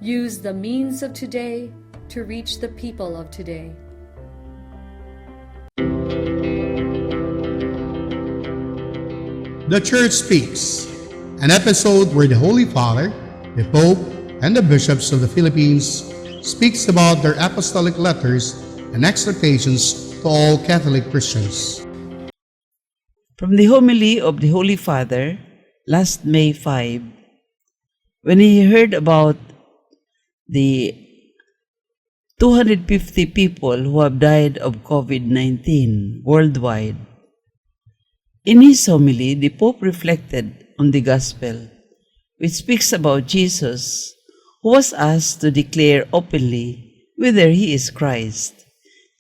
Use the means of today to reach the people of today. The Church Speaks, an episode where the Holy Father, the Pope, and the bishops of the Philippines speaks about their apostolic letters and exhortations to all Catholic Christians. From the homily of the Holy Father, last May 5, when he heard about the 250 people who have died of COVID-19 worldwide, in his homily, the Pope reflected on the Gospel, which speaks about Jesus, who was asked to declare openly whether he is Christ.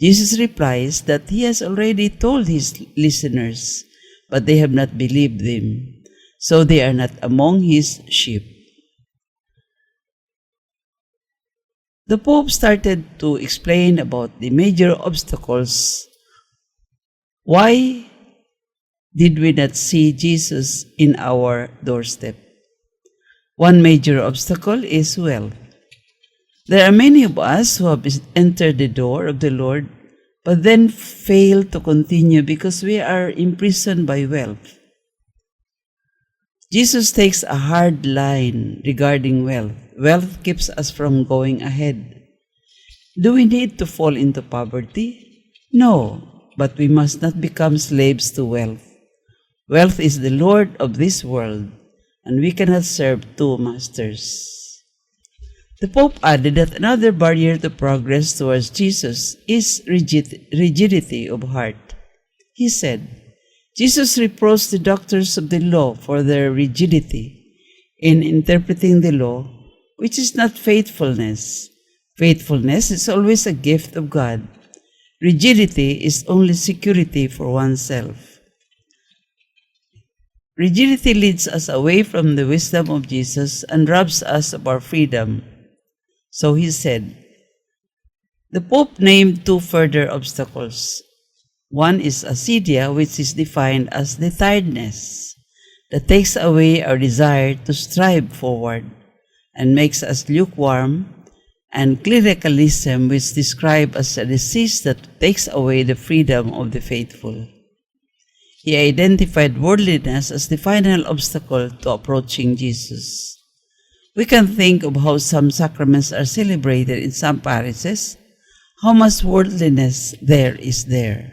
Jesus replies that he has already told his listeners, but they have not believed him, so they are not among his sheep. The Pope started to explain about the major obstacles. Why did we not see Jesus in our doorstep? One major obstacle is wealth. There are many of us who have entered the door of the Lord, but then fail to continue because we are imprisoned by wealth. Jesus takes a hard line regarding wealth. Wealth keeps us from going ahead. Do we need to fall into poverty? No, but we must not become slaves to wealth. Wealth is the Lord of this world, and we cannot serve two masters. The Pope added that another barrier to progress towards Jesus is rigidity of heart. He said, Jesus reproached the doctors of the law for their rigidity in interpreting the law, which is not faithfulness. Faithfulness is always a gift of God. Rigidity is only security for oneself. Rigidity leads us away from the wisdom of Jesus and robs us of our freedom. So he said, the Pope named two further obstacles. One is acedia, which is defined as the tiredness that takes away our desire to strive forward and makes us lukewarm, and clericalism, which described as a disease that takes away the freedom of the faithful. He identified worldliness as the final obstacle to approaching Jesus. We can think of how some sacraments are celebrated in some parishes, how much worldliness there is there.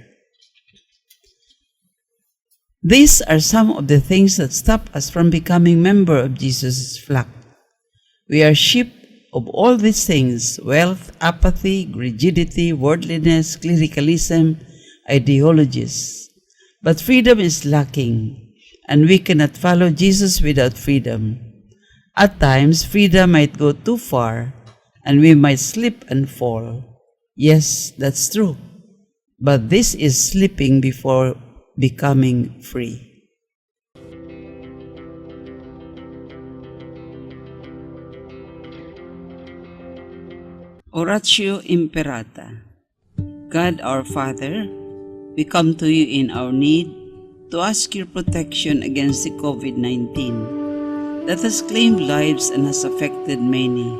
These are some of the things that stop us from becoming member of Jesus' flock. We are sheep of all these things: wealth, apathy, rigidity, worldliness, clericalism, ideologies. But freedom is lacking, and we cannot follow Jesus without freedom. At times, freedom might go too far, and we might slip and fall. Yes, that's true. But this is slipping before becoming free. Oratio Imperata. God our Father, we come to you in our need to ask your protection against the COVID-19 that has claimed lives and has affected many.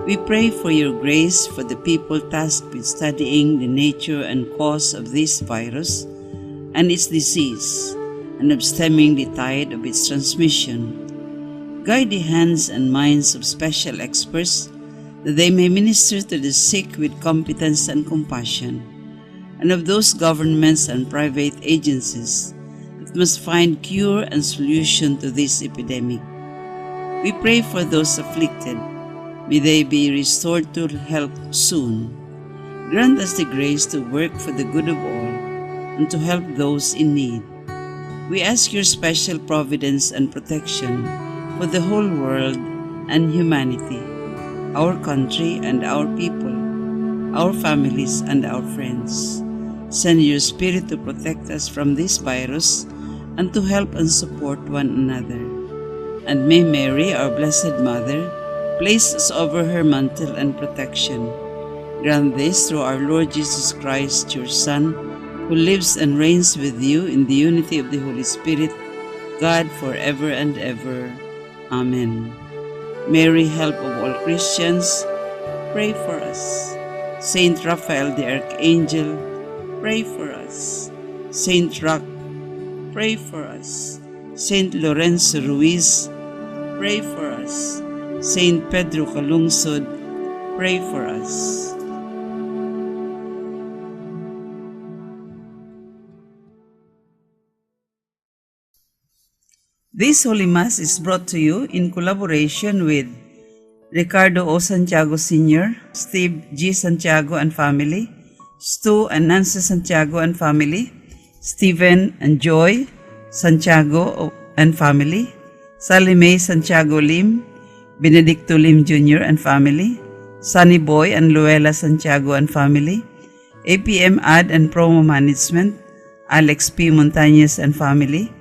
We pray for your grace for the people tasked with studying the nature and cause of this virus and its disease, and of stemming the tide of its transmission. Guide the hands and minds of special experts that they may minister to the sick with competence and compassion, and of those governments and private agencies that must find cure and solution to this epidemic. We pray for those afflicted. May they be restored to health soon. Grant us the grace to work for the good of all and to help those in need. We ask your special providence and protection for the whole world and humanity, our country and our people, our families and our friends. Send your Spirit to protect us from this virus and to help and support one another. And may Mary, our Blessed Mother, place us over her mantle and protection. Grant this through our Lord Jesus Christ, your Son, who lives and reigns with you in the unity of the Holy Spirit, God forever and ever. Amen. Mary, help of all Christians, pray for us. Saint Raphael the Archangel, pray for us. Saint Roch, pray for us. Saint Lorenzo Ruiz, pray for us. Saint Pedro Calungsod, pray for us. This Holy Mass is brought to you in collaboration with Ricardo O. Santiago Sr., Steve G. Santiago and family, Stu and Nancy Santiago and family, Stephen and Joy Santiago and family, Sally Mae Santiago Lim, Benedicto Lim Jr. and family, Sunny Boy and Luella Santiago and family, APM Ad and Promo Management, Alex P. Montañez and family,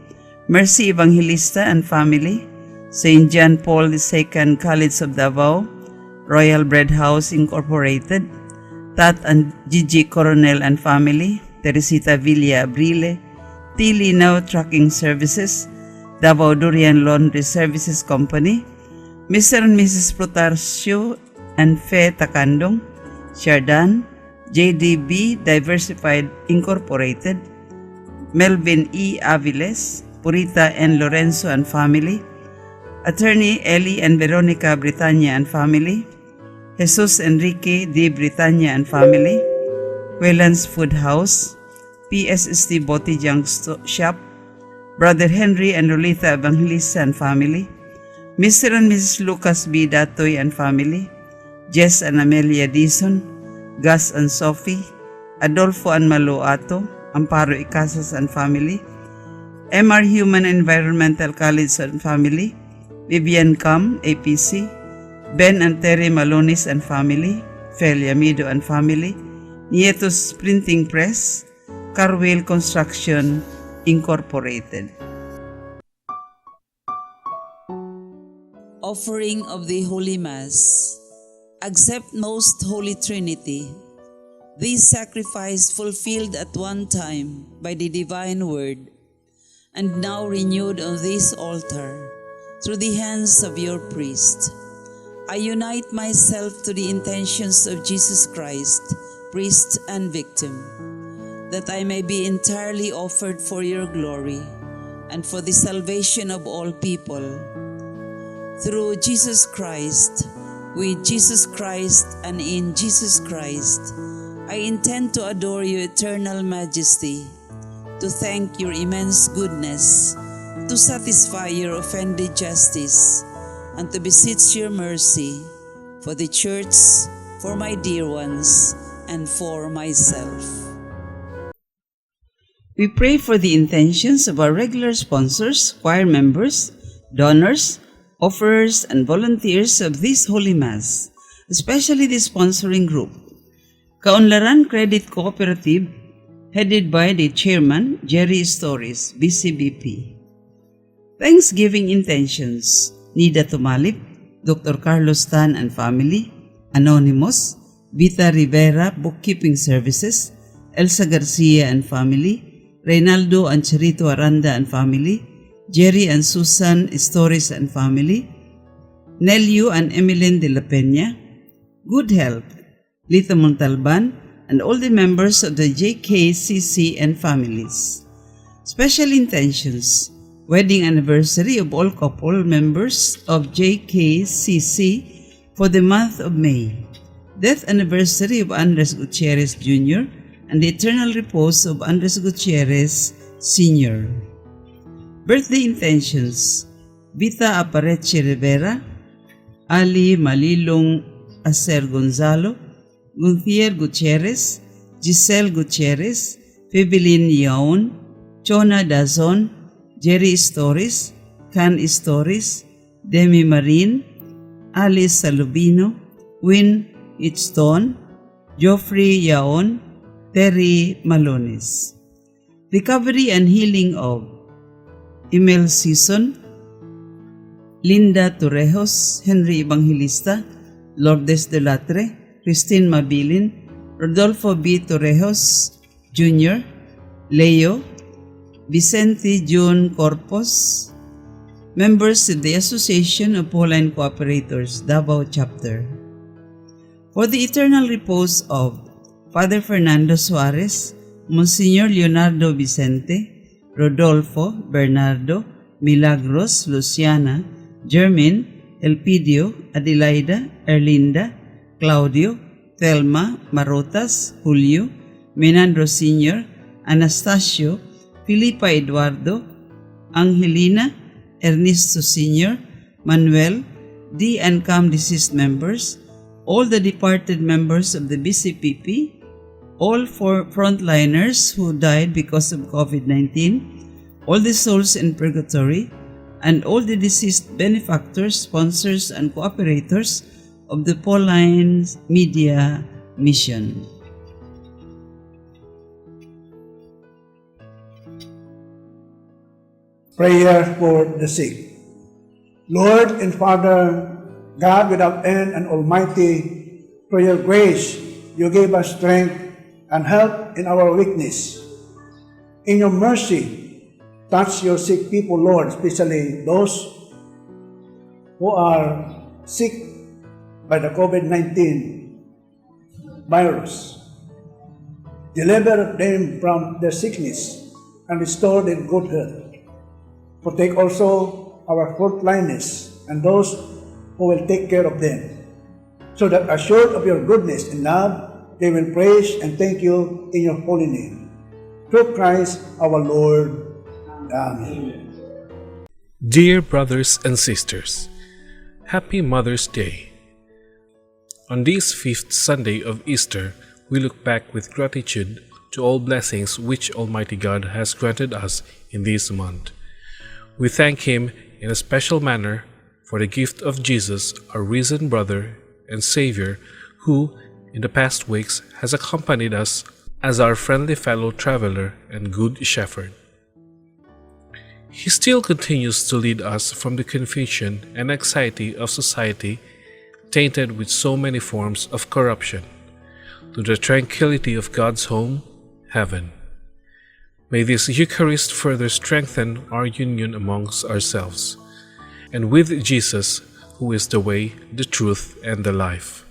Mercy Evangelista and family, St. John Paul II College of Davao, Royal Bread House Incorporated, Tat and Gigi Coronel and family, Teresita Villa Abrile, T. Linaw Trucking Services, Davao Durian Laundry Services Company, Mr. and Mrs. Plutarcio and Fe Takandong, Shardan, JDB Diversified Incorporated, Melvin E. Aviles, Purita and Lorenzo and family, Attorney Ellie and Veronica Britannia and family, Jesus Enrique D. Britannia and family, Whelan's Food House, PSST Boti Junk Shop, Brother Henry and Rolita Evangelista and family, Mr. and Mrs. Lucas B. Datoy and family, Jess and Amelia Dizon, Gus and Sophie, Adolfo and Maluato, Amparo Icasas and family, MR Human Environmental College and family, Vivian Cam, APC, Ben and Terry Malonis and family, Fel Yamido and family, Nietos Printing Press, Carwell Construction Incorporated. Offering of the Holy Mass. Accept Most Holy Trinity. This sacrifice fulfilled at one time by the divine word, and now renewed on this altar through the hands of your priest. I unite myself to the intentions of Jesus Christ, priest and victim, that I may be entirely offered for your glory and for the salvation of all people. Through Jesus Christ, with Jesus Christ, and in Jesus Christ, I intend to adore your eternal majesty, to thank your immense goodness, to satisfy your offended justice, and to beseech your mercy for the church, for my dear ones, and for myself. We pray for the intentions of our regular sponsors, choir members, donors, offerers, and volunteers of this Holy Mass, especially the sponsoring group, Kaunlaran Credit Cooperative, headed by the Chairman, Jerry Stories, BCBP. Thanksgiving intentions, Nida Tumalip, Dr. Carlos Tan and family, Anonymous, Vita Rivera Bookkeeping Services, Elsa Garcia and family, Reynaldo and Charito Aranda and family, Jerry and Susan Stories and family, Nelio and Emilyn de la Peña, Good Health, Lita Montalban, and all the members of the JKCC and families. Special intentions, wedding anniversary of all couple members of JKCC for the month of May, death anniversary of Andres Gutierrez Jr. and the eternal repose of Andres Gutierrez Sr. Birthday intentions, Vita Apareche Rivera, Ali Malilong Acer Gonzalo, Gunthier Gutierrez, Giselle Gutierrez, Fibilin Yaon, Chona Dazon, Jerry Stories, Can Stories, Demi Marin, Alice Salubino, Win Itchstone, Geoffrey Yaon, Terry Malones. Recovery and healing of Emil Season, Linda Torrejos, Henry Evangelista, Lourdes Delatre, Christine Mabilin, Rodolfo B. Torrejos Jr., Leo, Vicente June Corpus, members in the Association of Pauline Cooperators, Davao Chapter. For the eternal repose of Father Fernando Suarez, Monsignor Leonardo Vicente, Rodolfo, Bernardo, Milagros, Luciana, Jermin, Elpidio, Adelaida, Erlinda, Claudio, Thelma, Marotas, Julio, Menandro Sr., Anastasio, Filipa Eduardo, Angelina, Ernesto Sr., Manuel, D and CAM deceased members, all the departed members of the BCPP, all four frontliners who died because of COVID-19, all the souls in purgatory, and all the deceased benefactors, sponsors, and cooperators of the Pauline Media Mission. Prayer for the sick. Lord and Father, God without end and Almighty, for your grace, you gave us strength and help in our weakness. In your mercy, touch your sick people, Lord, especially those who are sick by the COVID-19 virus. Deliver them from their sickness and restore their good health. Protect also our frontliners and those who will take care of them, so that assured of your goodness and love, they will praise and thank you in your holy name. Through Christ our Lord. Amen. Dear brothers and sisters, Happy Mother's Day. On this fifth Sunday of Easter, we look back with gratitude to all blessings which Almighty God has granted us in this month. We thank Him in a special manner for the gift of Jesus, our risen brother and Savior, who, in the past weeks, has accompanied us as our friendly fellow traveler and good shepherd. He still continues to lead us from the confusion and anxiety of society, tainted with so many forms of corruption, to the tranquility of God's home, heaven. May this Eucharist further strengthen our union amongst ourselves, and with Jesus, who is the way, the truth, and the life.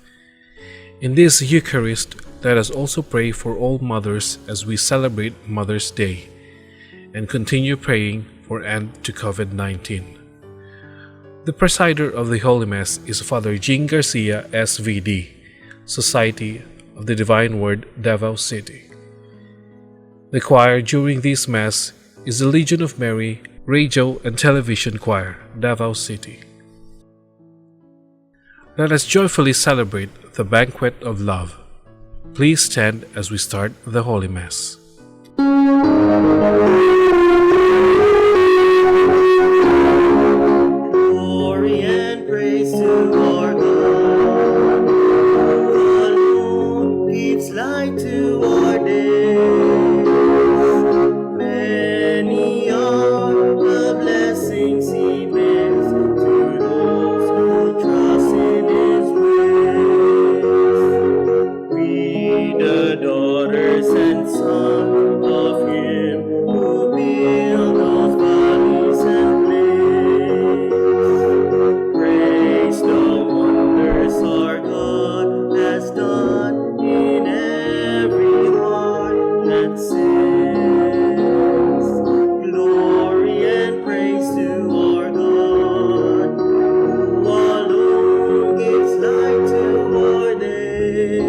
In this Eucharist, let us also pray for all mothers as we celebrate Mother's Day, and continue praying for end to COVID-19. The presider of the Holy Mass is Father Jean Garcia, SVD, Society of the Divine Word, Davao City. The choir during this Mass is the Legion of Mary Radio and Television Choir, Davao City. Let us joyfully celebrate the banquet of love. Please stand as we start the Holy Mass. Glory and praise to our God, who alone gives light to our days. Many are the blessings He brings to those who trust in His ways. We, the daughters and sons of Him who build those valleys and plains, praise the wonders our God has done in every heart that sings. Glory and praise to our God, who alone gives light to our days.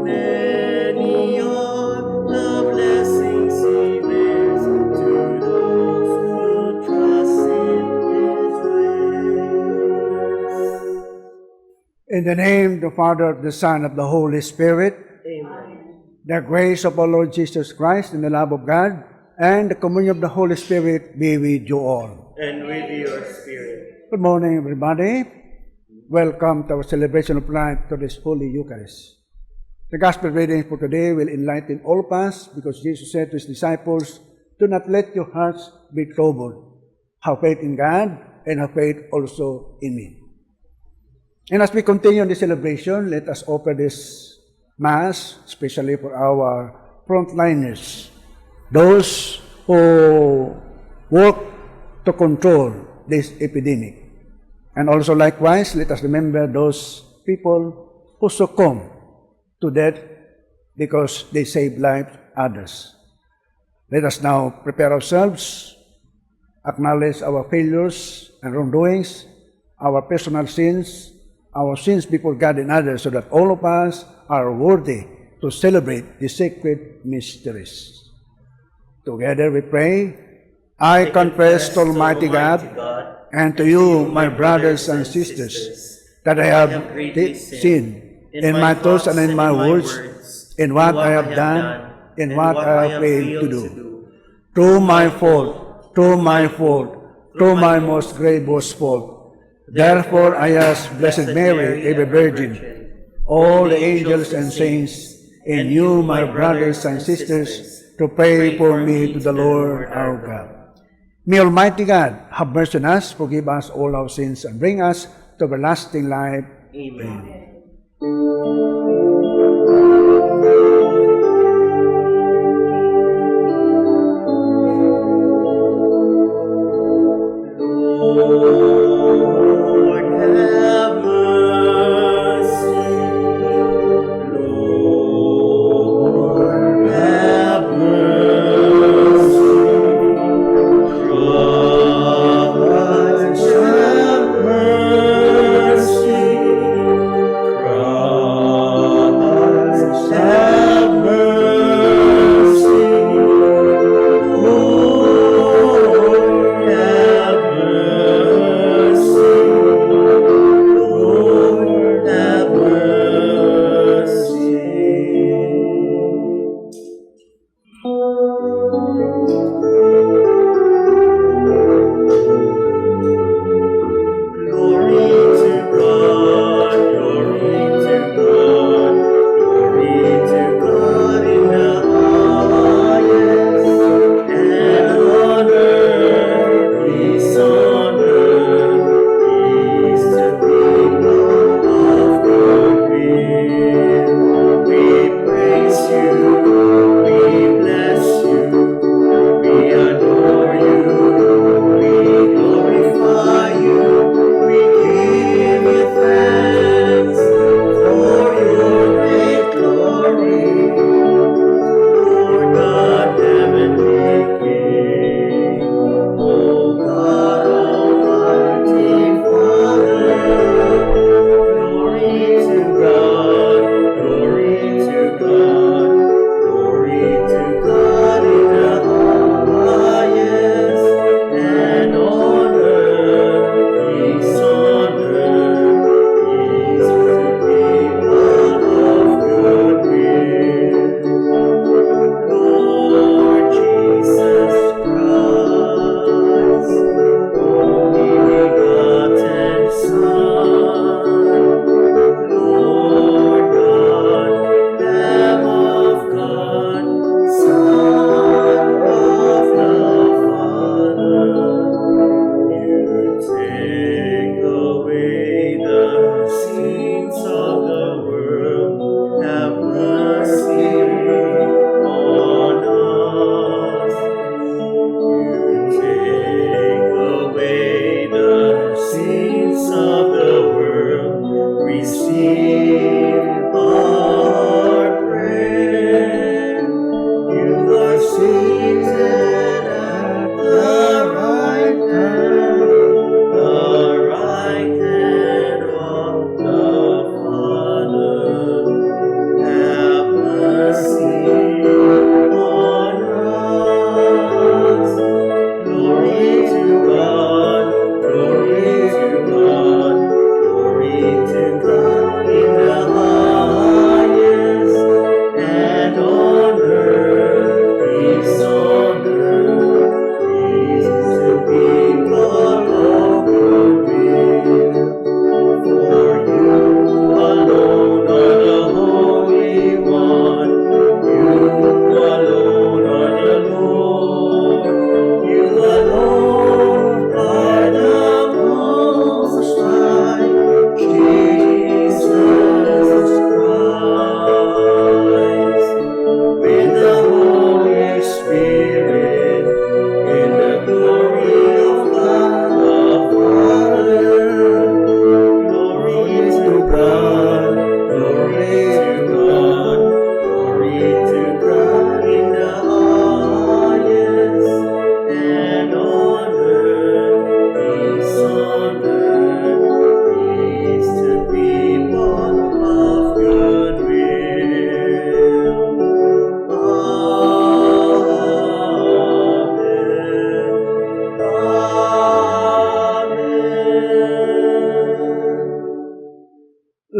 Many are the blessings He brings to those who trust in His ways. In the name of the Father, of the Son, of the Holy Spirit, Amen. the grace of our Lord Jesus Christ and the love of God and the communion of the Holy Spirit be with you all. And with your spirit. Good morning, everybody. Welcome to our celebration of life to this Holy Eucharist. The Gospel reading for today will enlighten all of us because Jesus said to His disciples, "Do not let your hearts be troubled. Have faith in God and have faith also in me." And as we continue the celebration, let us offer this Mass, especially for our frontliners, those who work to control this epidemic. And also likewise, let us remember those people who succumb to death because they save lives others. Let us now prepare ourselves, acknowledge our failures and wrongdoings, our personal sins, our sins before God and others, so that all of us are worthy to celebrate the sacred mysteries. Together we pray, I confess to Almighty God and to you, my brothers and sisters, that I have sinned in my thoughts and in my words, in what I have done, in what I have failed to do. Through my fault, through my most grievous fault. Therefore I ask Blessed Mary, ever Virgin, all the angels and saints, and you, my brothers and sisters, to pray for me to the Lord our God. May Almighty God have mercy on us, forgive us all our sins, and bring us to everlasting life. Amen. Lord, have mercy. Lord, have mercy. Christ, have mercy. Christ, have mercy. Lord, have mercy. Lord, have mercy. Glory to God, glory to God, glory to God in the highest, and on earth, peace on earth, peace to people of good will. We praise you, we bless you, we adore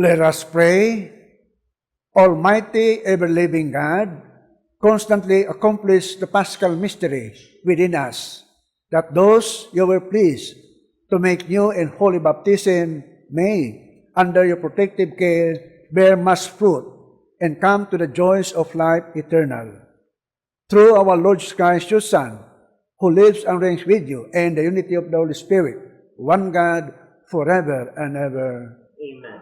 Let us pray. Almighty, ever-living God, constantly accomplish the Paschal mystery within us, that those you were pleased to make new in holy baptism may, under your protective care, bear much fruit and come to the joys of life eternal. Through our Lord Jesus Christ, your Son, who lives and reigns with you in the unity of the Holy Spirit, one God, forever and ever. Amen.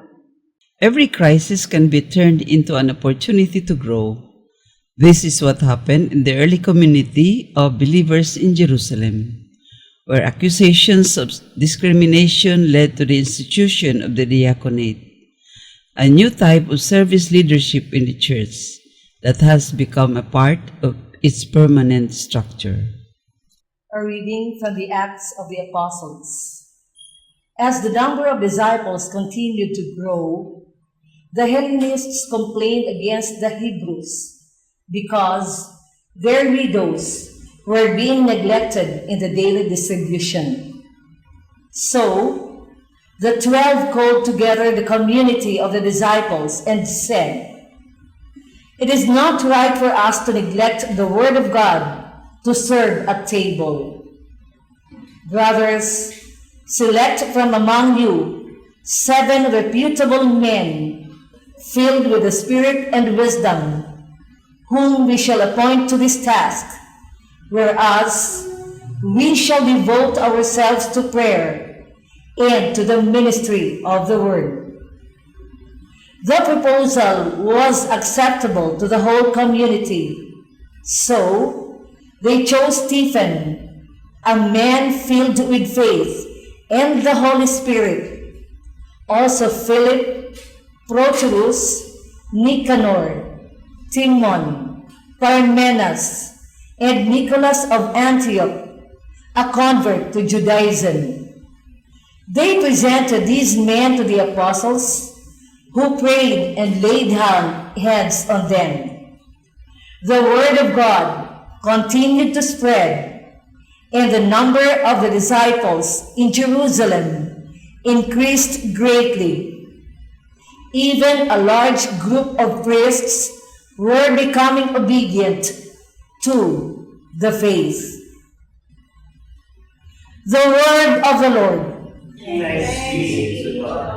Every crisis can be turned into an opportunity to grow. This is what happened in the early community of believers in Jerusalem, where accusations of discrimination led to the institution of the diaconate, a new type of service leadership in the church that has become a part of its permanent structure. A reading from the Acts of the Apostles. As the number of disciples continued to grow, the Hellenists complained against the Hebrews because their widows were being neglected in the daily distribution. So, the 12 called together the community of the disciples and said, "It is not right for us to neglect the word of God to serve at table. Brothers, select from among you 7 reputable men filled with the Spirit and wisdom, whom we shall appoint to this task, whereas we shall devote ourselves to prayer and to the ministry of the word." The proposal was acceptable to the whole community, so they chose Stephen, a man filled with faith and the Holy Spirit, also Philip, Prochorus, Nicanor, Timon, Parmenas, and Nicholas of Antioch, a convert to Judaism. They presented these men to the apostles, who prayed and laid hands on them. The word of God continued to spread, and the number of the disciples in Jerusalem increased greatly. Even a large group of priests were becoming obedient to the faith. The word of the Lord. Thanks be to God.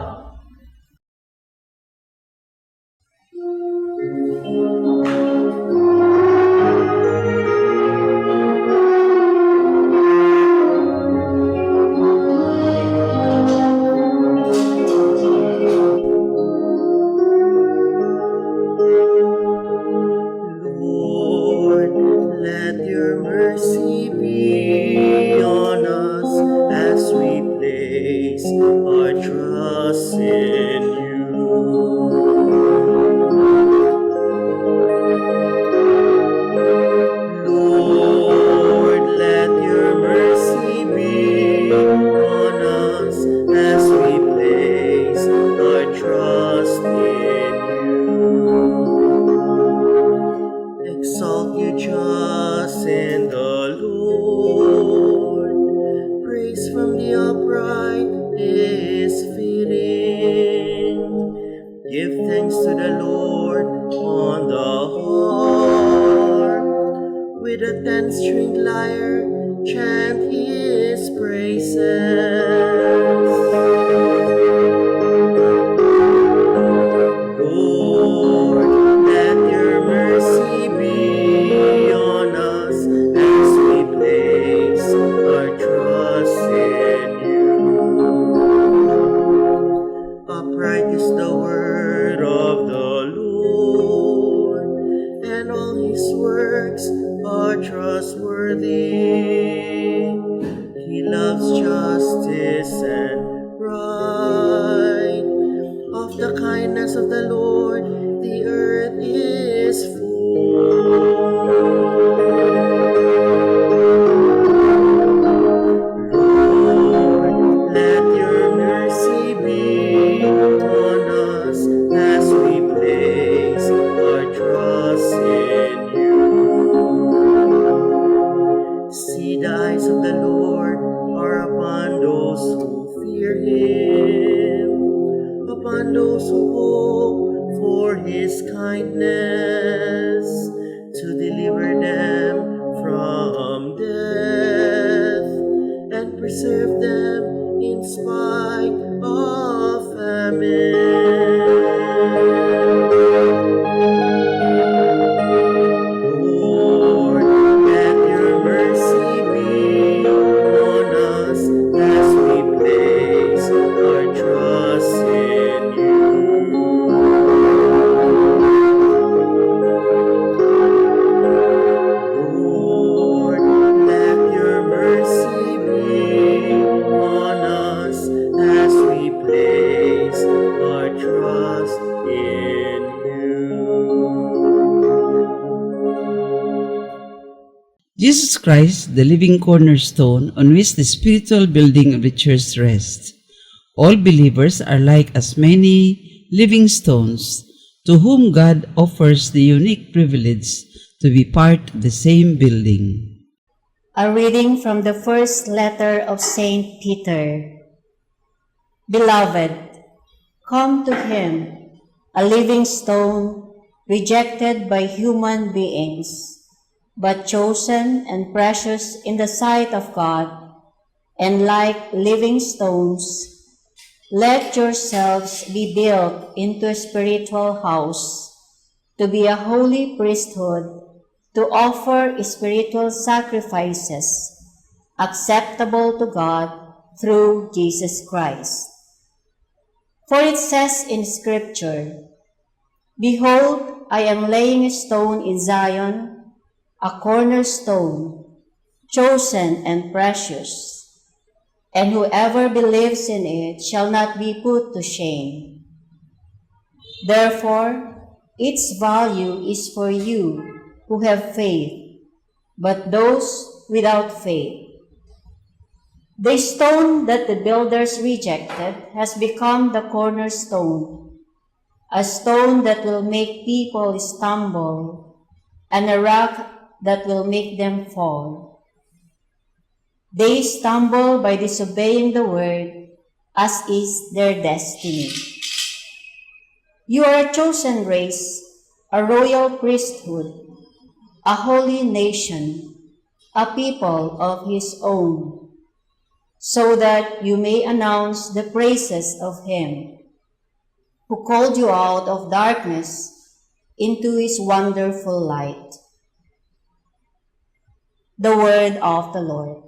Lord, let your mercy be on us as we place our trust in you. Lord, let your mercy be on us as we place our trust in you. Exalt you just in the Lord. Praise from the upright is fitting. Give thanks to the Lord on the harp. With a 10-stringed lyre, chant his praises. Lord, let your mercy be on us as we place our trust in you. Upright is the word of the Lord, and all his works are trustworthy. He loves justice and right. Of the kindness of the Lord, the earth is full. Lord, let your mercy be on us as we place our trust in you. See, the eyes of the Lord are upon those who fear him, upon those who hope for his kindness, to deliver them from death and preserve them in spite of famine. Lord, let your mercy be on us as we place our trust in you. Lord, let your mercy be on us as we place our trust in you. Jesus Christ, the living cornerstone on which the spiritual building of the church rests. All believers are like as many living stones to whom God offers the unique privilege to be part of the same building. A reading from the first letter of Saint Peter. Beloved, come to him, a living stone, rejected by human beings, but chosen and precious in the sight of God, and like living stones, let yourselves be built into a spiritual house, to be a holy priesthood, to offer spiritual sacrifices acceptable to God through Jesus Christ. For it says in Scripture, Behold, I am laying a stone in Zion, a cornerstone, chosen and precious, and whoever believes in it shall not be put to shame. Therefore, its value is for you who have faith, but those without faith. The stone that the builders rejected has become the cornerstone, a stone that will make people stumble, and a rock that will make them fall. They stumble by disobeying the word, as is their destiny. You are a chosen race, a royal priesthood, a holy nation, a people of his own, so that you may announce the praises of him who called you out of darkness into his wonderful light. The word of the Lord.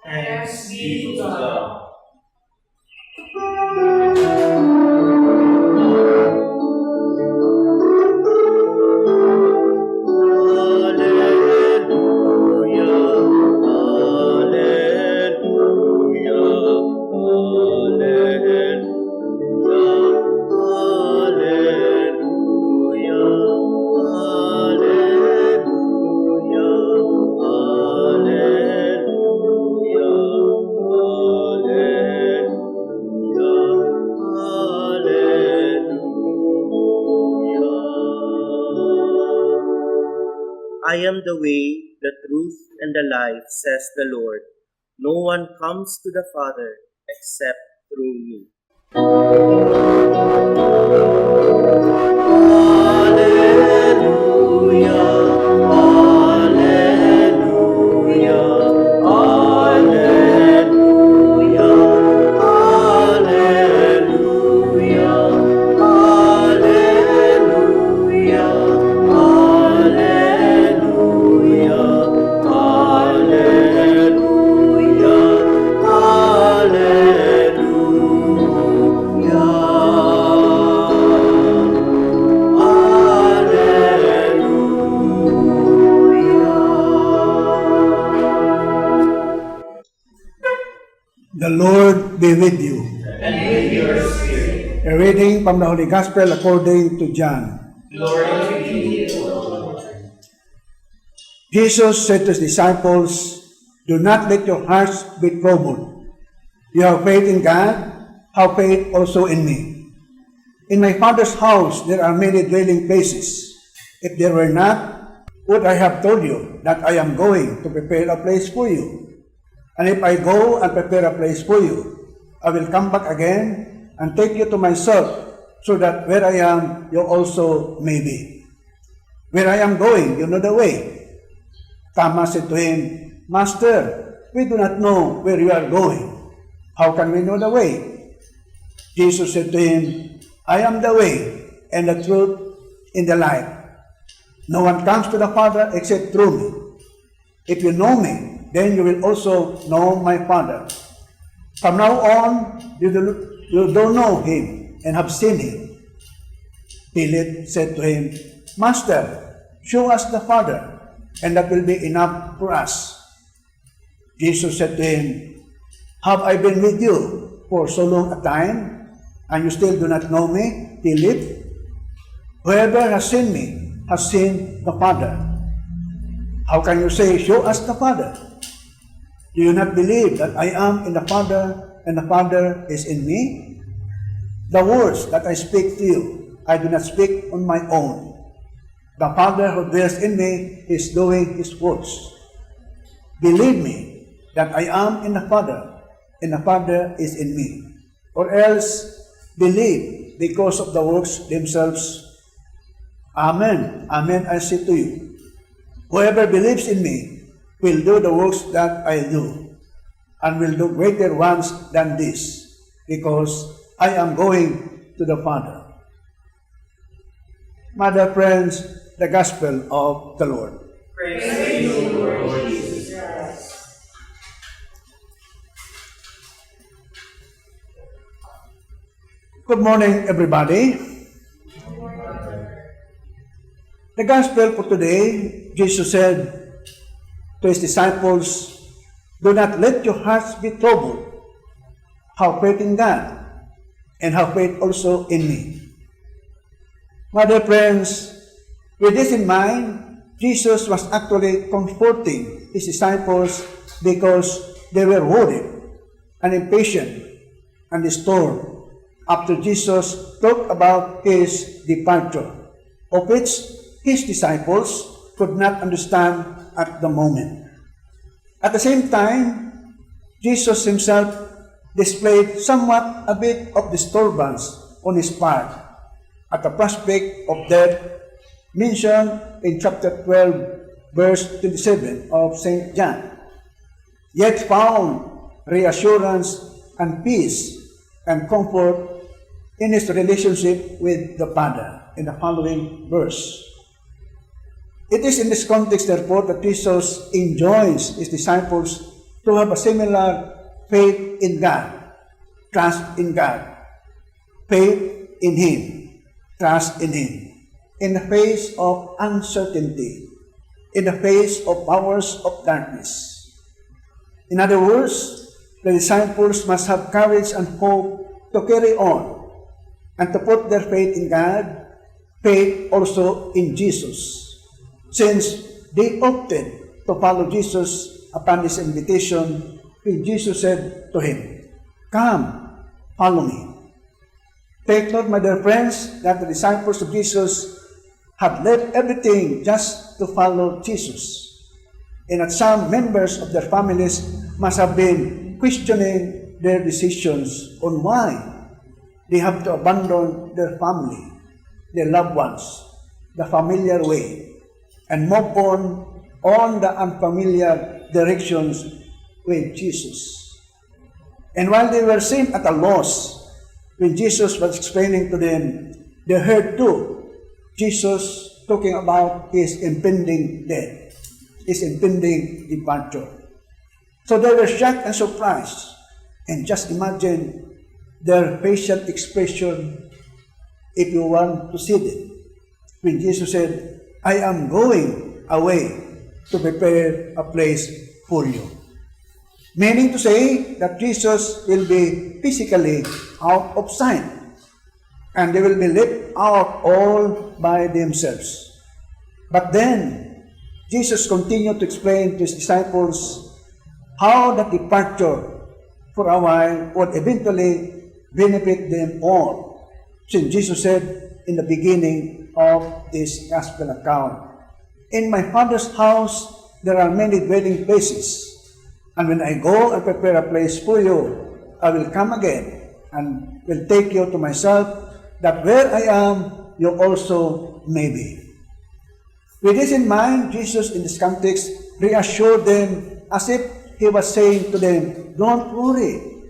Thanks be to God. I am the way, the truth, and the life, says the Lord. No one comes to the Father except through me. Alleluia, alleluia, alleluia, alleluia, alleluia, alleluia, The Lord be with you. And with your spirit. A reading from the Holy Gospel according to John. Glory to you, Lord. Jesus said to his disciples, Do not let your hearts be troubled. You have faith in God, have faith also in me. In my Father's house there are many dwelling places. If there were not, would I have told you that I am going to prepare a place for you? And if I go and prepare a place for you, I will come back again and take you to myself, so that where I am, you also may be. Where I am going, you know the way. Thomas said to him, Master, we do not know where you are going. How can we know the way? Jesus said to him, I am the way, and the truth, and the life. No one comes to the Father except through me. If you know me, then you will also know my Father. From now on, you don't know him and have seen him. Philip said to him, Master, show us the Father, and that will be enough for us. Jesus said to him, Have I been with you for so long a time, and you still do not know me, Philip? Whoever has seen me has seen the Father. How can you say, Show us the Father? Do you not believe that I am in the Father, and the Father is in me? The words that I speak to you, I do not speak on my own. The Father who dwells in me is doing his works. Believe me that I am in the Father, and the Father is in me. Or else, believe because of the works themselves. Amen. Amen, I say to you. Whoever believes in me will do the works that I do, and will do greater ones than this, because I am going to the Father. My dear friends, the Gospel of the Lord. Praise you, Lord Jesus Christ. Good morning, everybody. The Gospel for today, Jesus said to his disciples, Do not let your hearts be troubled. Have faith in God, and have faith also in me. My dear friends, with this in mind, Jesus was actually comforting his disciples because they were worried and impatient and disturbed after Jesus talked about his departure, of which his disciples could not understand at the moment. At the same time, Jesus himself displayed somewhat a bit of disturbance on his part at the prospect of death mentioned in chapter 12, verse 27 of St. John, yet found reassurance and peace and comfort in his relationship with the Father in the following verse. It is in this context, therefore, that Jesus enjoins his disciples to have a similar faith in God, trust in God, faith in Him, trust in Him, in the face of uncertainty, in the face of powers of darkness. In other words, the disciples must have courage and hope to carry on and to put their faith in God, faith also in Jesus, since they opted to follow Jesus upon his invitation when Jesus said to him, Come, follow me. Take note, my dear friends, that the disciples of Jesus had left everything just to follow Jesus, and that some members of their families must have been questioning their decisions on why they have to abandon their family, their loved ones, the familiar way, and move on the unfamiliar directions with Jesus. And while they were seemed at a loss, when Jesus was explaining to them, they heard too Jesus talking about his impending death, his impending departure. So they were shocked and surprised. And just imagine their facial expression if you want to see it. When Jesus said, I am going away to prepare a place for you. Meaning to say that Jesus will be physically out of sight, and they will be left out all by themselves. But then, Jesus continued to explain to his disciples how that departure for a while would eventually benefit them all. Since Jesus said in the beginning of this gospel account, In my Father's house there are many dwelling places, and when I go and prepare a place for you, I will come again and will take you to myself, that where I am, you also may be. With this in mind, Jesus in this context reassured them as if he was saying to them, don't worry.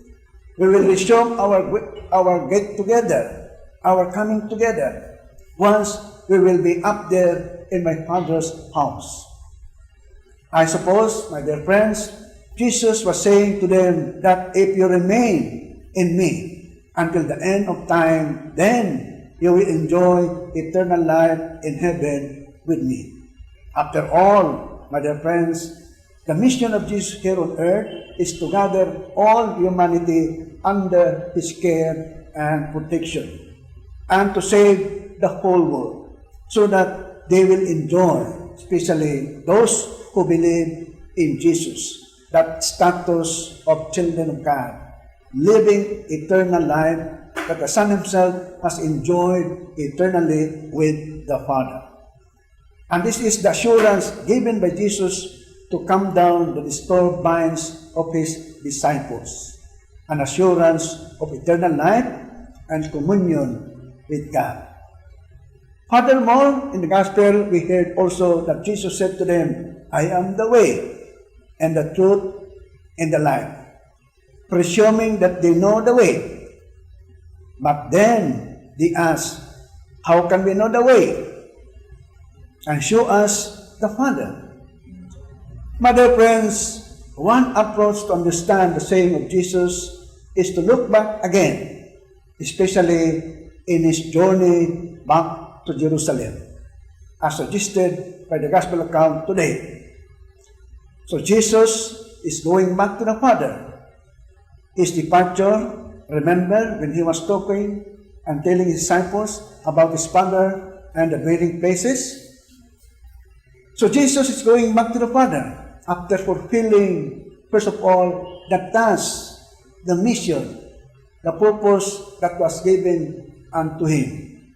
We will resume our get together, our coming together, once we will be up there in my Father's house. I suppose, my dear friends, Jesus was saying to them that if you remain in me until the end of time, then you will enjoy eternal life in heaven with me. After all, my dear friends, the mission of Jesus here on earth is to gather all humanity under His care and protection, and to save the whole world, so that they will enjoy, especially those who believe in Jesus, that status of children of God, living eternal life that the Son Himself has enjoyed eternally with the Father. And this is the assurance given by Jesus to calm down the disturbed minds of His disciples, an assurance of eternal life and communion with God. Furthermore, in the Gospel, we heard also that Jesus said to them, I am the way and the truth and the life, presuming that they know the way. But then they ask, how can we know the way? And show us the Father. My dear friends, one approach to understand the saying of Jesus is to look back again, especially in His journey back to Jerusalem, as suggested by the Gospel account today. So Jesus is going back to the Father. His departure, remember when He was talking and telling His disciples about His Father and the dwelling places? So Jesus is going back to the Father after fulfilling, first of all, the task, the mission, the purpose that was given unto Him.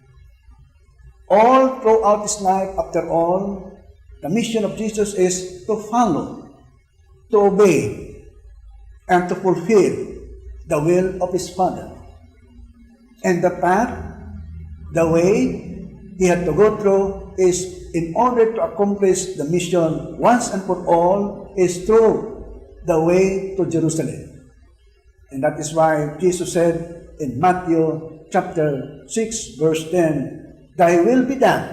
All throughout His life, after all, the mission of Jesus is to follow, to obey, and to fulfill the will of His Father. And the path, the way He had to go through is, in order to accomplish the mission once and for all, is through the way to Jerusalem. And that is why Jesus said in Matthew chapter 6, verse 10, Thy will be done.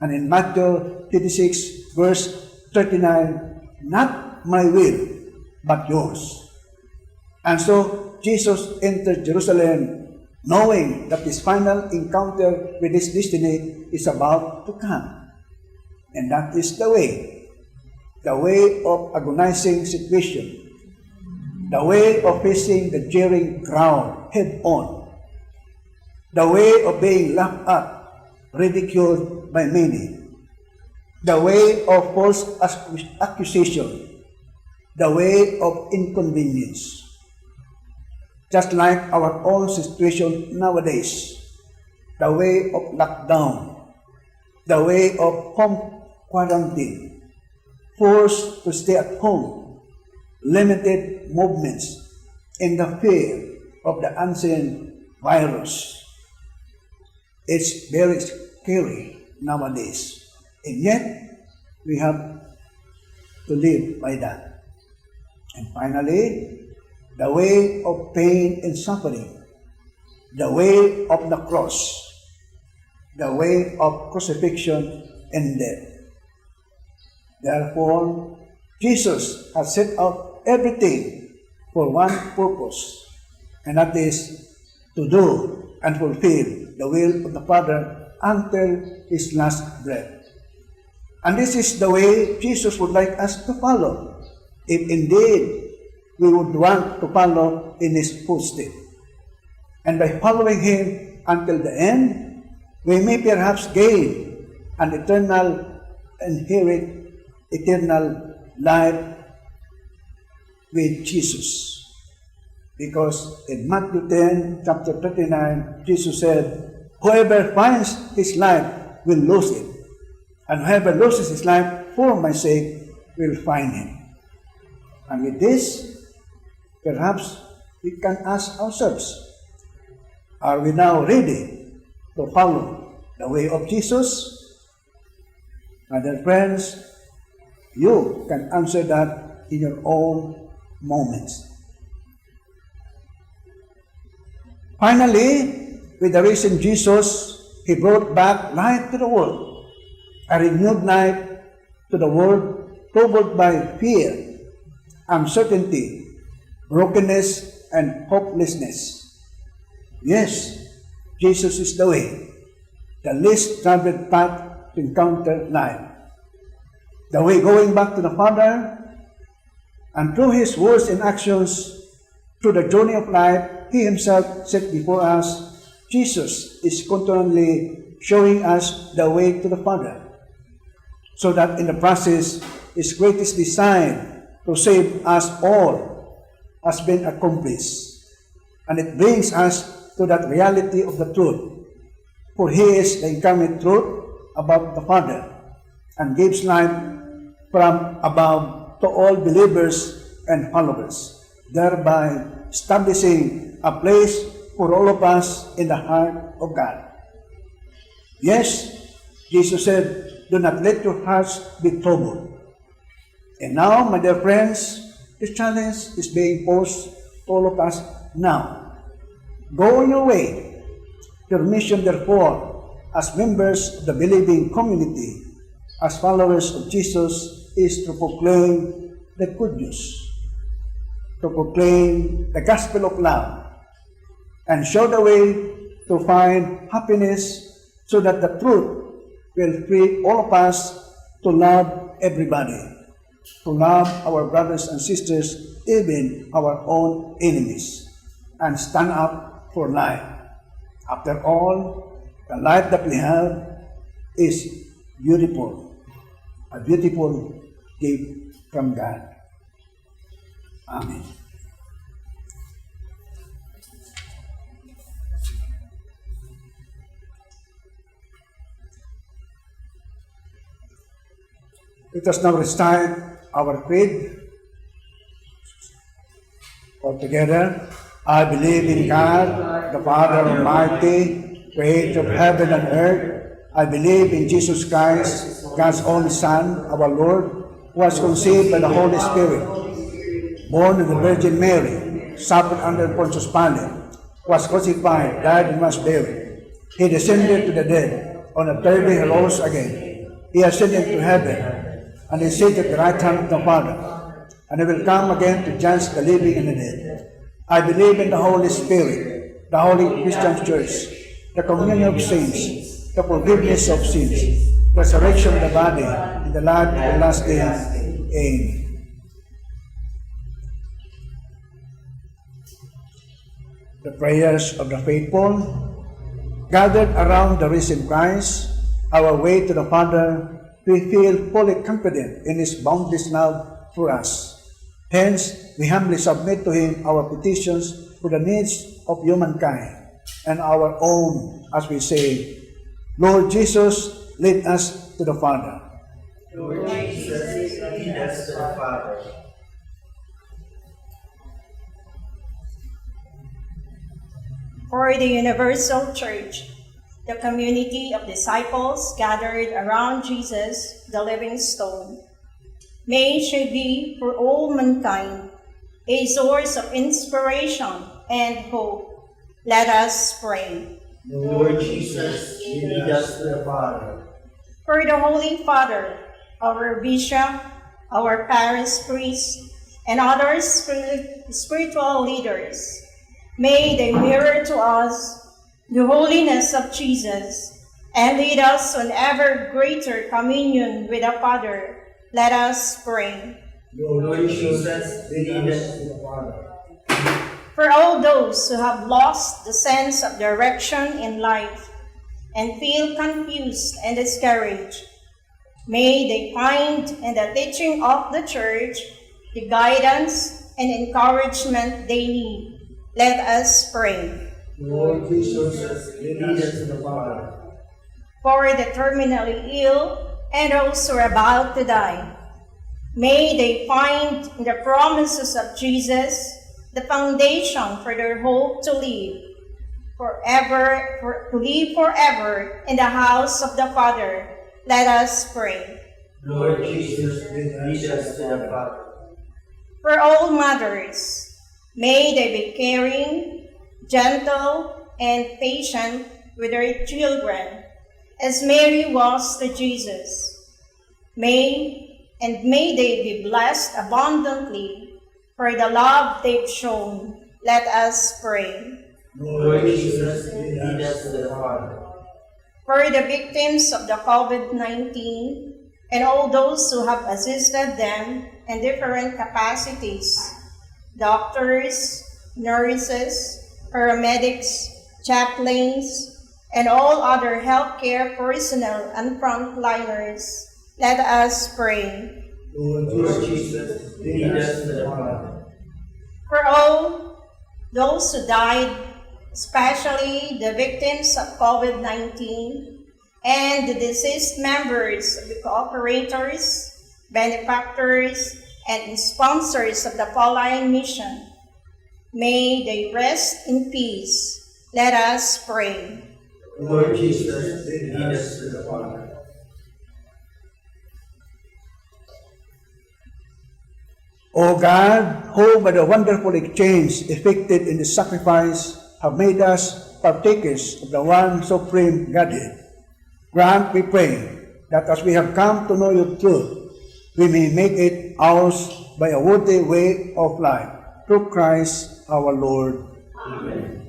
And in Matthew 26, verse 39, Not my will, but yours. And so Jesus entered Jerusalem knowing that his final encounter with his destiny is about to come. And that is the way of agonizing situation, the way of facing the jeering crowd head on, the way of being laughed at, ridiculed by many, the way of false accusation, the way of inconvenience. Just like our own situation nowadays, the way of lockdown, the way of home quarantine, forced to stay at home, limited movements, and the fear of the unseen virus. It's very scary nowadays, and yet we have to live by that. And finally, the way of pain and suffering, the way of the cross, the way of crucifixion and death. Therefore, Jesus has set out everything for one purpose, and that is to do and fulfill the will of the Father until his last breath. And this is the way Jesus would like us to follow, if indeed we would want to follow in his footsteps. And by following him until the end, we may perhaps gain an inherit eternal life with Jesus. Because in Matthew 10, chapter 39, Jesus said, Whoever finds his life will lose it, and whoever loses his life for my sake will find him. And with this, perhaps we can ask ourselves, are we now ready to follow the way of Jesus? My dear friends, you can answer that in your own moments. Finally, with the risen Jesus, He brought back light to the world, a renewed light to the world troubled by fear, uncertainty, brokenness, and hopelessness. Yes, Jesus is the way, the least traveled path to encounter life. The way going back to the Father, and through His words and actions, through the journey of life He Himself set before us, Jesus is continually showing us the way to the Father, so that in the process, His greatest design to save us all has been accomplished. And it brings us to that reality of the truth. For He is the incarnate truth about the Father, and gives life from above to all believers and followers, thereby establishing a place for all of us in the heart of God. Yes, Jesus said, do not let your hearts be troubled. And now, my dear friends, this challenge is being posed to all of us now. Go on your way. Your mission, therefore, as members of the believing community, as followers of Jesus, is to proclaim the good news, to proclaim the gospel of love, and show the way to find happiness, so that the truth will free all of us to love everybody, to love our brothers and sisters, even our own enemies, and stand up for life. After all, the life that we have is beautiful, a beautiful gift from God. Amen. Let us now recite our creed. All together. I believe in God, the Father Almighty, creator of heaven and earth. I believe in Jesus Christ, God's only Son, our Lord, who was conceived by the Holy Spirit, born of the Virgin Mary, suffered under Pontius Pilate, was crucified, died, and was buried. He descended to the dead. On the third day he rose again. He ascended to heaven, and is seated at the right hand of the Father. And he will come again to judge the living and the dead. I believe in the Holy Spirit, the Holy Christian Church, the communion of saints, the forgiveness of sins, the resurrection of the body, and the life of the last day. Amen. The prayers of the faithful, gathered around the risen Christ, our way to the Father, we feel fully confident in His boundless love for us. Hence, we humbly submit to Him our petitions for the needs of humankind and our own, as we say, Lord Jesus, lead us to the Father. Lord Jesus, lead us to the Father. For the universal church, the community of disciples gathered around Jesus, the living stone, may she be for all mankind a source of inspiration and hope. Let us pray. Lord Jesus, lead us to the Father. For the Holy Father, our bishop, our parish priest, and other spiritual leaders, may they mirror to us the holiness of Jesus and lead us on ever greater communion with the Father. Let us pray. Lord Jesus, lead us to the Father. For all those who have lost the sense of direction in life and feel confused and discouraged, may they find in the teaching of the Church the guidance and encouragement they need. Let us pray. Lord Jesus, lead us to the Father. For the terminally ill and those who are about to die, may they find in the promises of Jesus the foundation for their hope to live forever in the house of the Father. Let us pray. Lord Jesus, lead us to the Father. For all mothers, may they be caring, gentle, and patient with their children, as Mary was to Jesus. May they be blessed abundantly for the love they've shown. Let us pray. Lord Jesus, lead us to the Father. For the victims of the COVID-19 and all those who have assisted them in different capacities, doctors, nurses, paramedics, chaplains, and all other healthcare personnel and frontliners, let us pray. Lord Jesus, lead us to the Father. For all those who died, especially the victims of COVID-19 and the deceased members of the cooperators, benefactors, and sponsors of the Pauline Mission, may they rest in peace. Let us pray. Lord Jesus, lead us to the Father. O God, who by the wonderful exchange effected in the sacrifice have made us partakers of the one supreme Godhead, grant, we pray, that as we have come to know your truth, we may make it ours by a worthy way of life, through Christ our Lord. Amen.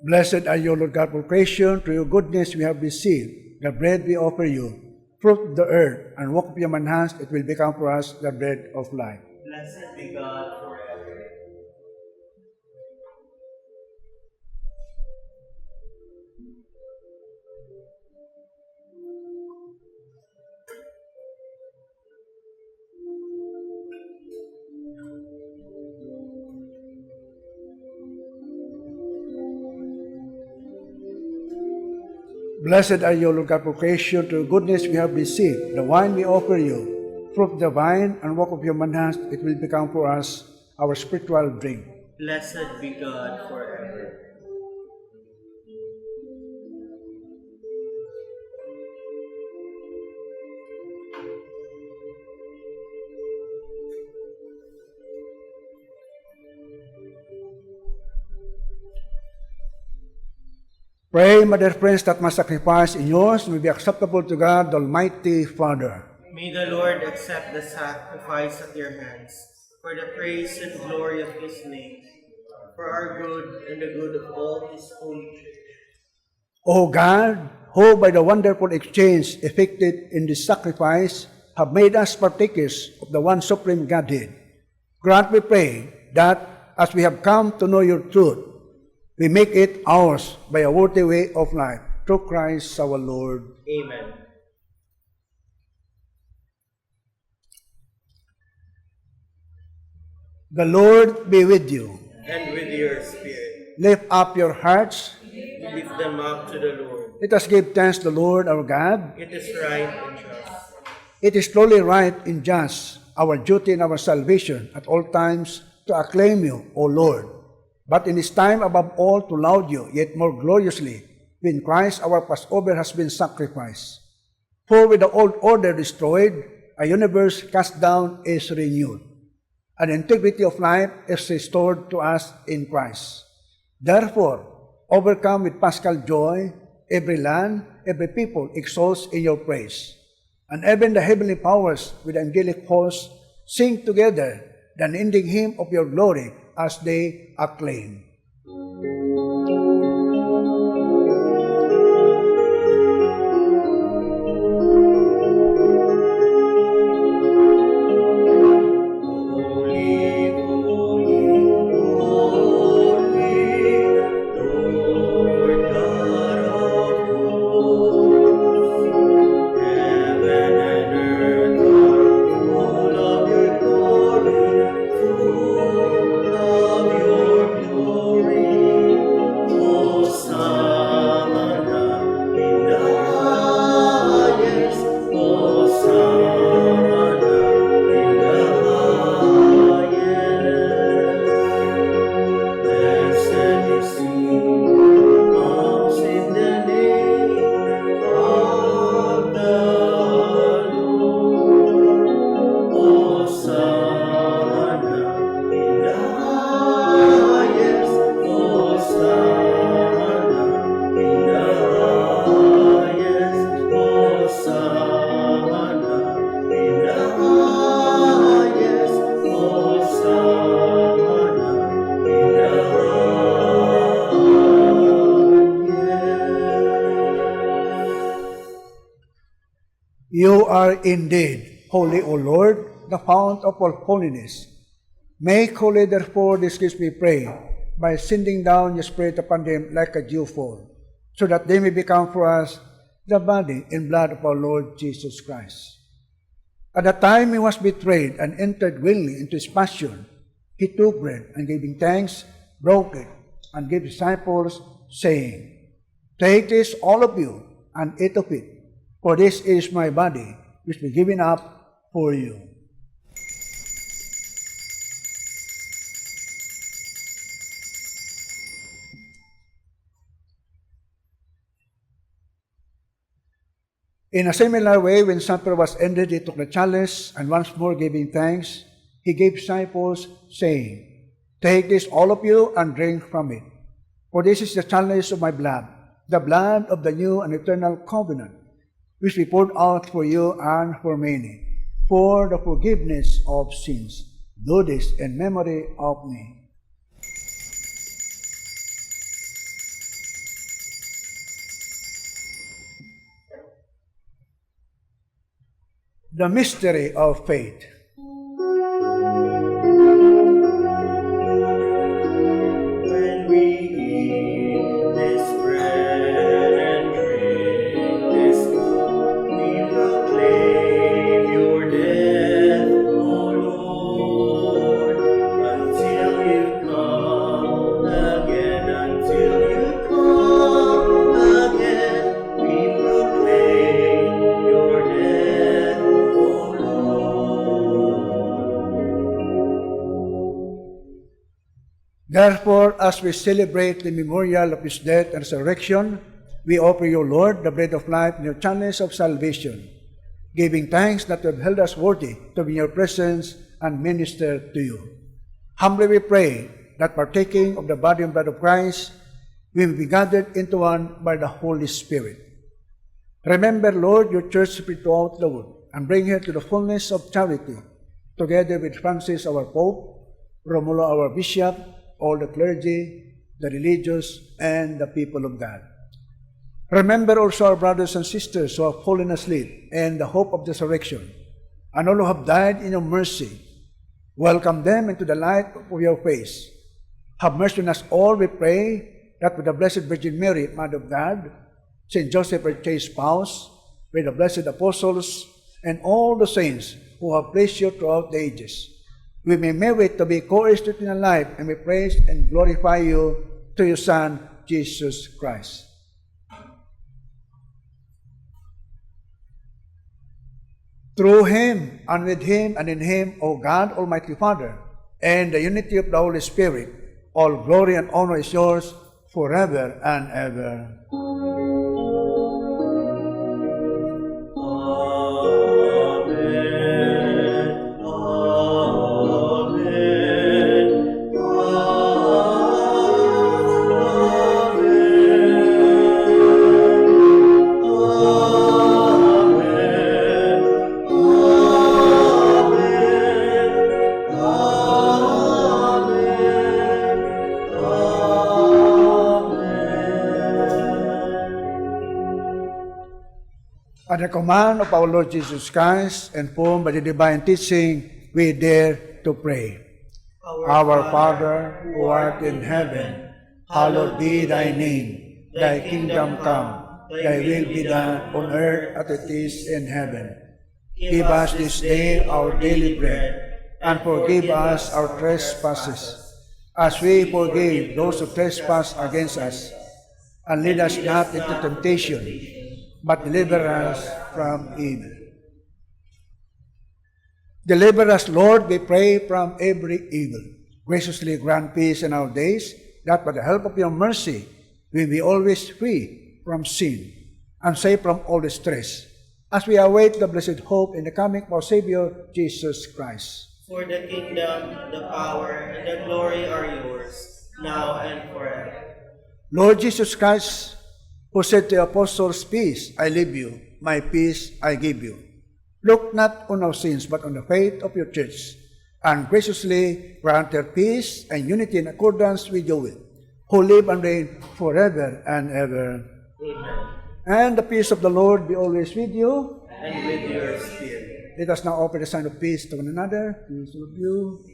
Blessed are you, Lord God, for creation. Through your goodness we have received the bread we offer you. Fruit of the earth and work of human hands, it will become for us the bread of life. Blessed be God forever. Blessed are you, Lord God, for creation. Through your goodness we have received the wine we offer you. Fruit of the vine and work of human hands, it will become for us our spiritual drink. Blessed be God forever. Pray, my dear friends, that my sacrifice in yours may be acceptable to God, the Almighty Father. May the Lord accept the sacrifice at your hands, for the praise and glory of his name, for our good and the good of all his holy church. O God, who by the wonderful exchange effected in this sacrifice have made us partakers of the one supreme Godhead, grant, we pray, that as we have come to know your truth, we make it ours by a worthy way of life, through Christ our Lord. Amen. The Lord be with you. And with your spirit, Lift up your hearts. lift them up to the Lord. Let us give thanks to the Lord our God. It is right and just. It is truly right and just, our duty and our salvation at all times to acclaim you, O Lord. But in this time above all to laud you yet more gloriously, when Christ our Passover has been sacrificed. For with the old order destroyed, a universe cast down is renewed. An integrity of life is restored to us in Christ. Therefore, overcome with paschal joy, every land, every people exalts in your praise. And even the heavenly powers with the angelic hosts sing together the unending hymn of your glory as they acclaim. are indeed holy, O Lord, the fount of all holiness. Make holy, therefore, these gifts, we pray, by sending down your Spirit upon them like a dewfall, so that they may become for us the body and blood of our Lord Jesus Christ. At the time he was betrayed and entered willingly into his passion, he took bread and giving thanks, broke it, and gave disciples, saying, Take this, all of you, and eat of it, for this is my body, which will be given up for you. In a similar way, when supper was ended, he took the chalice, and once more giving thanks, he gave disciples, saying, Take this, all of you, and drink from it. For this is the chalice of my blood, the blood of the new and eternal covenant, which we poured out for you and for many, for the forgiveness of sins. Do this in memory of me. The mystery of faith. When we eat this bread and drink this cup, we proclaim your death, O Lord, until you come again, we proclaim your death, O Lord. Therefore, as we celebrate the memorial of his death and resurrection, we offer you, Lord, the bread of life and your chalice of salvation, giving thanks that you have held us worthy to be in your presence and minister to you. Humbly we pray that partaking of the body and blood of Christ, we may be gathered into one by the Holy Spirit. Remember, Lord, your church spread throughout the world, and bring her to the fullness of charity, together with Francis, our Pope, Romulo, our Bishop, all the clergy, the religious, and the people of God. Remember also our brothers and sisters who have fallen asleep and the hope of the resurrection, and all who have died in your mercy. Welcome them into the light of your face. Have mercy on us all, we pray, that with the Blessed Virgin Mary, Mother of God, Saint Joseph, her chaste spouse, with the blessed apostles, and all the saints who have praised you throughout the ages, we may merit to be co-heirs to eternal life, and we praise and glorify you through your Son, Jesus Christ. Through him, and with him, and in him, O God, Almighty Father, and the unity of the Holy Spirit, all glory and honor is yours forever and ever. At the command of our Lord Jesus Christ, informed by the divine teaching, we dare to pray. Our Father, who art in heaven, hallowed be thy name. Thy kingdom come, thy will be done on earth as it is in heaven. Give us this day our daily bread, and forgive us our trespasses, as we forgive those who trespass against us. And lead us not into temptation, but deliver us from evil. Deliver us, Lord, we pray, from every evil. Graciously grant peace in our days, that by the help of your mercy, we be always free from sin and safe from all distress, as we await the blessed hope in the coming of our Savior, Jesus Christ. For the kingdom, the power, and the glory are yours, now and forever. Lord Jesus Christ, who said to the apostles, Peace I leave you, my peace I give you. Look not on our sins, but on the faith of your church, and graciously grant her peace and unity in accordance with your will, who live and reign forever and ever. Amen. And the peace of the Lord be always with you. and with your spirit. Let us now offer the sign of peace to one another. Peace with you.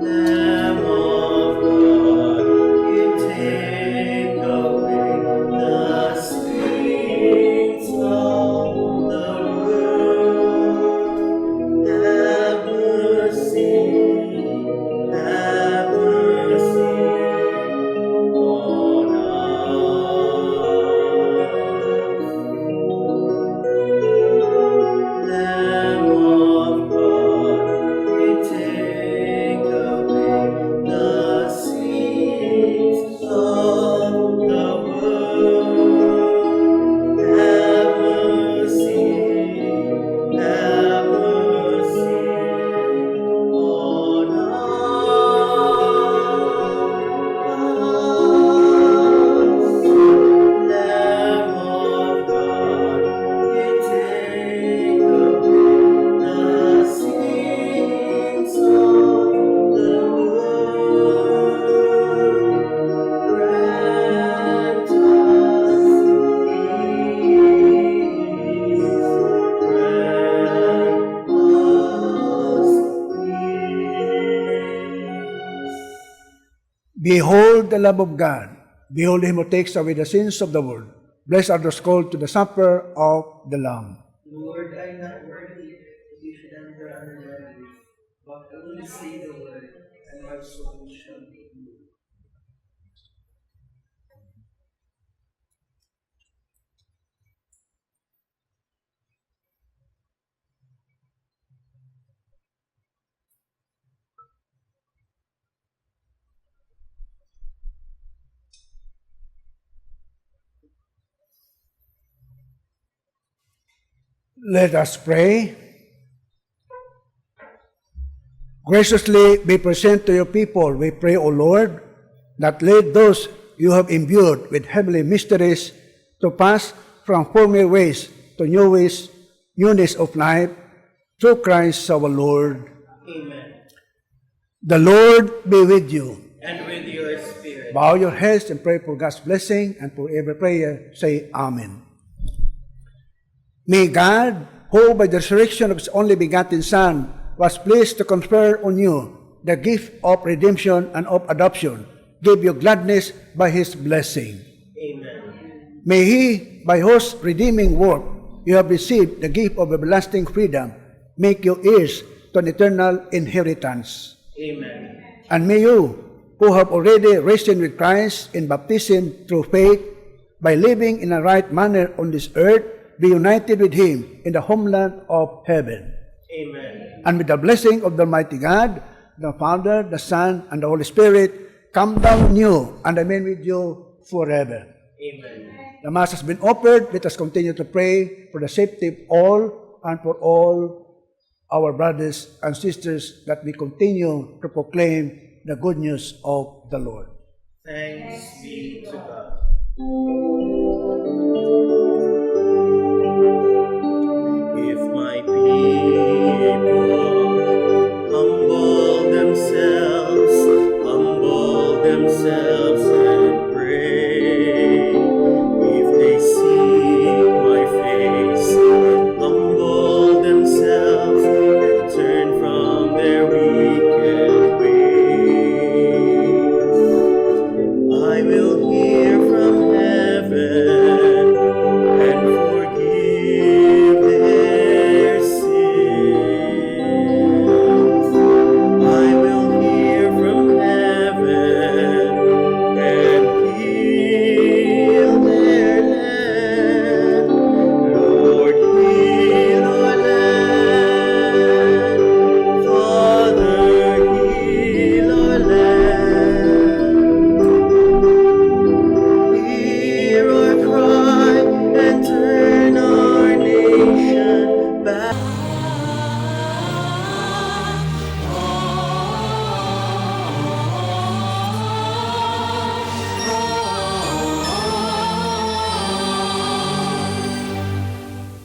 Lamb of God, you take away the sins of the world. Have mercy on us. Lamb of God, you take away the sins of the world. Have mercy on us. Lamb of God, you take away the sins of the world. Grant us peace. Behold the Lamb of God. Behold him who takes away the sins of the world. Blessed are those called to the supper of the Lamb. Lord, I am not worthy that you should enter under my roof, but only say the word, and my soul shall be healed. Let us pray. Graciously be present to your people, we pray, O Lord, that lead those you have imbued with heavenly mysteries to pass from former ways to new ways, newness of life, through Christ our Lord. Amen. The Lord be with you. And with your spirit. Bow your heads and pray for God's blessing, and for every prayer, say Amen. May God, who by the resurrection of His only begotten Son was pleased to confer on you the gift of redemption and of adoption, give you gladness by His blessing. Amen. May He, by whose redeeming work you have received the gift of everlasting freedom, make you heirs to an eternal inheritance. Amen. And may you, who have already risen with Christ in baptism through faith, by living in a right manner on this earth, be united with Him in the homeland of heaven. Amen. And with the blessing of the Almighty God, the Father, the Son, and the Holy Spirit, come down on you and remain with you forever. Amen. The Mass has been offered. Let us continue to pray for the safety of all and for all our brothers and sisters, that we continue to proclaim the good news of the Lord. Thanks be to God. If my people